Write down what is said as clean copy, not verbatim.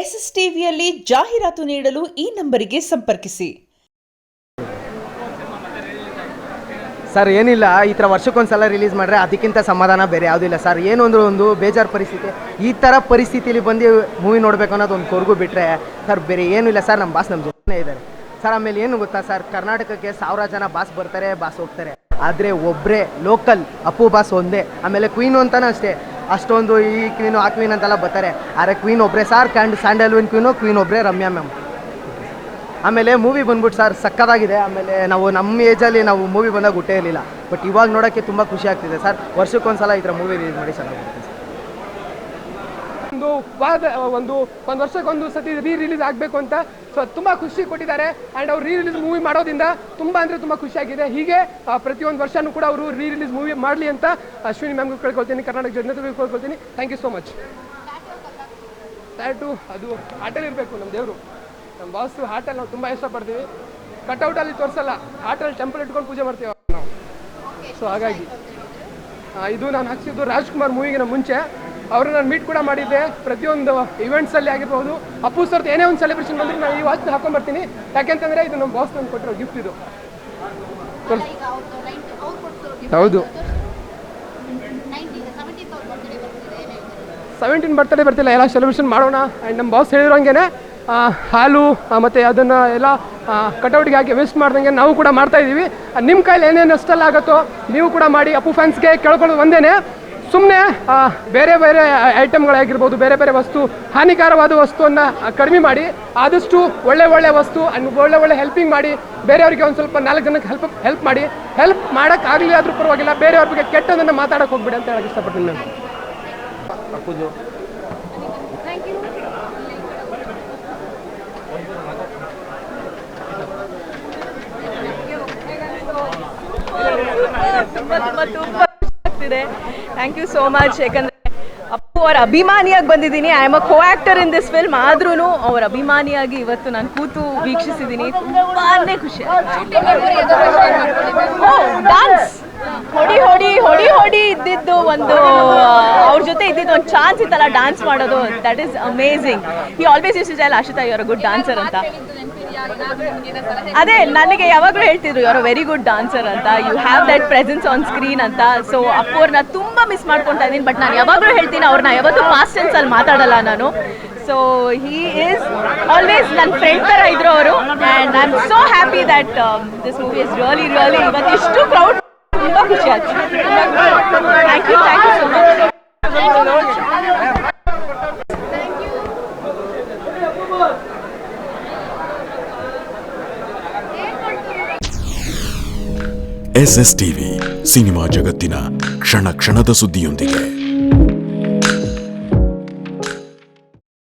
S S ಟಿವಿಯಲ್ಲಿ ಜಾಹೀರಾತು ನೀಡಲು ಈ ನಂಬರಿಗೆ ಸಂಪರ್ಕಿಸಿ. ಸರ್ ಏನಿಲ್ಲ, ಈ ಥರ ವರ್ಷಕ್ಕೊಂದ್ಸಲ ರಿಲೀಸ್ ಮಾಡಿದ್ರೆ ಅದಕ್ಕಿಂತ ಸಮಾಧಾನ ಬೇರೆ ಯಾವುದಿಲ್ಲ ಸರ್. ಏನು ಅಂದ್ರೆ ಒಂದು ಬೇಜಾರು ಪರಿಸ್ಥಿತಿ, ಈ ಥರ ಪರಿಸ್ಥಿತಿಲಿ ಬಂದು ಮೂವಿ ನೋಡಬೇಕು ಅನ್ನೋದು ಒಂದು ಕೊರಗು ಬಿಟ್ಟರೆ ಸರ್ ಬೇರೆ ಏನೂ ಇಲ್ಲ ಸರ್. ನಮ್ಮ ಬಾಸ್ ನಮ್ಮ ಜೊತೆ ಇದ್ದಾರೆ ಸರ್. ಆಮೇಲೆ ಏನು ಗೊತ್ತಾ ಸರ್, ಕರ್ನಾಟಕಕ್ಕೆ 1000 ಜನ ಬಾಸ್ ಬರ್ತಾರೆ, ಬಾಸ್ ಹೋಗ್ತಾರೆ, ಆದರೆ ಒಬ್ಬರೇ ಲೋಕಲ್ ಅಪ್ಪು ಬಾಸ್ ಒಂದೇ. ಆಮೇಲೆ ಕ್ವೀನು ಅಂತಲೂ ಅಷ್ಟೇ, ಅಷ್ಟೊಂದು ಈ ಕ್ವೀನು ಆ ಕ್ವೀನ್ ಅಂತೆಲ್ಲ ಬರ್ತಾರೆ, ಆದರೆ ಕ್ವೀನ್ ಒಬ್ಬರೇ ಸರ್. ಸ್ಯಾಂಡಲ್ವುಡ್ ಕ್ವೀನ್ ಒಬ್ಬರೇ, ರಮ್ಯಾ ಮ್ಯಾಮ್. ಆಮೇಲೆ ಮೂವಿ ಬಂದ್ಬಿಟ್ಟು ಸರ್ ಸಕ್ಕತ್ತಾಗಿದೆ. ಆಮೇಲೆ ನಾವು ನಮ್ಮ ಏಜಲ್ಲಿ ನಾವು ಮೂವಿ ಬಂದಾಗ ಹುಟ್ಟೇ ಇರಲಿಲ್ಲ, ಬಟ್ ಇವಾಗ ನೋಡೋಕ್ಕೆ ತುಂಬ ಖುಷಿ ಆಗ್ತಿದೆ ಸರ್. ವರ್ಷಕ್ಕೊಂದ್ಸಲ ಈ ಥರ ಮೂವಿ ರಿಲೀಸ್ ಮಾಡಿ ಚೆನ್ನಾಗಿರುತ್ತೆ. ಒಂದು ವರ್ಷಕ್ಕೊಂದು ಸತಿ ರಿಲೀಸ್ ಆಗಬೇಕು ಅಂತ ಸೊ ತುಂಬ ಖುಷಿ ಕೊಟ್ಟಿದ್ದಾರೆ. ಆ್ಯಂಡ್ ಅವ್ರು ರಿಲೀಸ್ ಮೂವಿ ಮಾಡೋದ್ರಿಂದ ತುಂಬ ಅಂದರೆ ತುಂಬ ಖುಷಿಯಾಗಿದೆ. ಹೀಗೆ ಪ್ರತಿಯೊಂದು ವರ್ಷವೂ ಕೂಡ ಅವರು ರಿಲೀಸ್ ಮೂವಿ ಮಾಡಲಿ ಅಂತ ಅಶ್ವಿನಿ ಮ್ಯಾಮ್ಗೂ ಕೇಳ್ಕೊಳ್ತೀನಿ, ಕರ್ನಾಟಕ ಜನತೆಗೂ ಕೇಳ್ಕೊಳ್ತೀನಿ. Thank you so much. Tattoo ಅದು ಹಾಟಲ್ಲಿ ಇರಬೇಕು, ನಮ್ಮ ದೇವರು ನಮ್ಮ ಬಾಸು ಹಾಟಲ್ಲಿ ನಾವು ತುಂಬ ಇಷ್ಟಪಡ್ತೀವಿ. ಕಟ್ಔಟಲ್ಲಿ ತೋರಿಸಲ್ಲ, ಹಾಟಲ್ಲಿ ಟೆಂಪಲ್ ಇಟ್ಕೊಂಡು ಪೂಜೆ ಮಾಡ್ತೀವಿ ನಾವು. ಸೊ ಹಾಗಾಗಿ ಇದು ನಾನು ಹಾಕ್ಸಿದ್ದು ರಾಜ್ಕುಮಾರ್ ಮೂವಿಗಿನ ಮುಂಚೆ. ಅವರು ನಾನು ಮೀಟ್ ಕೂಡ ಮಾಡಿದ್ದೆ. ಪ್ರತಿಯೊಂದು ಇವೆಂಟ್ಸಲ್ಲಿ ಆಗಿರ್ಬೋದು, ಅಪ್ಪು ಸರ್ದು ಏನೇ ಒಂದು ಸೆಲೆಬ್ರೇಷನ್ ಬಂದರೆ ನಾನು ಈ ವಾಚ್ನ ಹಾಕೊಂಡ್ಬರ್ತೀನಿ. ಯಾಕೆಂತಂದರೆ ಇದು ನಮ್ಮ ಬಾಸ್ ನಾನು ಕೊಟ್ಟಿರೋ ಗಿಫ್ಟ್. ಇದು ಹೌದು, 17 ಬರ್ತ್ಡೇ ಬರ್ತಿಲ್ಲ, ಎಲ್ಲ ಸೆಲೆಬ್ರೇಷನ್ ಮಾಡೋಣ. ಆ್ಯಂಡ್ ನಮ್ಮ ಬಾಸ್ ಹೇಳಿರೋಂಗೆ ಹಾಲು ಮತ್ತು ಅದನ್ನು ಎಲ್ಲ ಕಟೌಟ್ಗೆ ಹಾಕಿ ವೇಸ್ಟ್ ಮಾಡ್ದಂಗೆ ನಾವು ಕೂಡ ಮಾಡ್ತಾಯಿದ್ದೀವಿ. ನಿಮ್ಮ ಕೈಲಿ ಏನೇನು ಅಷ್ಟೆಲ್ಲ ಆಗುತ್ತೋ ನೀವು ಕೂಡ ಮಾಡಿ. ಅಪ್ಪು ಫ್ಯಾನ್ಸ್ಗೆ ಕೇಳ್ಕೊಳ್ಳೋದು ಒಂದೇ, ಸುಮ್ಮನೆ ಬೇರೆ ಬೇರೆ ಐಟಮ್ಗಳಾಗಿರ್ಬೋದು, ಬೇರೆ ಬೇರೆ ವಸ್ತು, ಹಾನಿಕಾರವಾದ ವಸ್ತುವನ್ನು ಕಡಿಮೆ ಮಾಡಿ, ಆದಷ್ಟು ಒಳ್ಳೆ ವಸ್ತು ಆ್ಯಂಡ್ ಒಳ್ಳೆ ಹೆಲ್ಪಿಂಗ್ ಮಾಡಿ. ಬೇರೆಯವ್ರಿಗೆ ಒಂದು ಸ್ವಲ್ಪ 4 ಜನಕ್ಕೆ ಹೆಲ್ಪ್ ಮಾಡಿ. ಹೆಲ್ಪ್ ಮಾಡೋಕ್ಕಾಗಲಿ ಆದರೂ ಪರವಾಗಿಲ್ಲ, ಬೇರೆಯವ್ರ ಬಗ್ಗೆ ಕೆಟ್ಟದನ್ನು ಮಾತಾಡೋಕೆ ಹೋಗ್ಬಿಡಿ ಅಂತ ಹೇಳಕ್ಕೆ ಇಷ್ಟಪಡ್ತೀನಿ ನಾನು. ಅಪ್ಪುಜು ಥ್ಯಾಂಕ್ ಯು ಸೋ ಮಚ್. ಯಾಕಂದರೆ ಅಪ್ಪು ಅವರ ಅಭಿಮಾನಿಯಾಗಿ ಬಂದಿದ್ದೀನಿ. I am a co actor in this film. ಆದ್ರೂ ಅವರ ಅಭಿಮಾನಿಯಾಗಿ ಇವತ್ತು ನಾನು ಕೂತು ವೀಕ್ಷಿಸಿದ್ದೀನಿ. ತುಂಬಾ ಖುಷಿ. ಡಾನ್ಸ್ ಹೊಡಿ ಇದ್ದಿದ್ದು ಒಂದು, ಅವ್ರ ಜೊತೆ ಇದ್ದಿದ್ದು ಒಂದು ಚಾನ್ಸ್ ಇತ್ತಲ್ಲ ಡ್ಯಾನ್ಸ್ ಮಾಡೋದು, that is amazing. He always use to tell Ashita you are a good dancer ಅಂತ. ಅದೇ ನನಗೆ ಯಾವಾಗಲೂ ಹೇಳ್ತಿದ್ರು you are a very good dancer ಅಂತ, you have that presence on screen ಅಂತ. ಸೊ ಅಪ್ಪು ಅವ್ರನ್ನ ತುಂಬ ಮಿಸ್ ಮಾಡ್ಕೊತಾ ಇದ್ದೀನಿ. ಬಟ್ ನಾನು ಯಾವಾಗಲೂ ಹೇಳ್ತೀನಿ, ಅವ್ರನ್ನ ಯಾವತ್ತೂ ಪಾಸ್ಟ್ ಟೆನ್ಸಲ್ಲಿ ಮಾತಾಡಲ್ಲ ನಾನು. ಸೊ ಹಿ ಈಸ್ ಆಲ್ವೇಸ್ ನನ್ನ ಫ್ರೆಂಡ್ ಥರ ಇದ್ರು ಅವರು. And I am so happy that this movie is really ಇವತ್ತು ಇಷ್ಟು ಕ್ರೌಡ್, ತುಂಬ ಖುಷಿ ಆಯ್ತು. Thank you so much. SS TV cinema ಜಗತ್ತಿನ ಕ್ಷಣ ಕ್ಷಣದ ಸುದ್ದಿಯೊಂದಿಗೆ.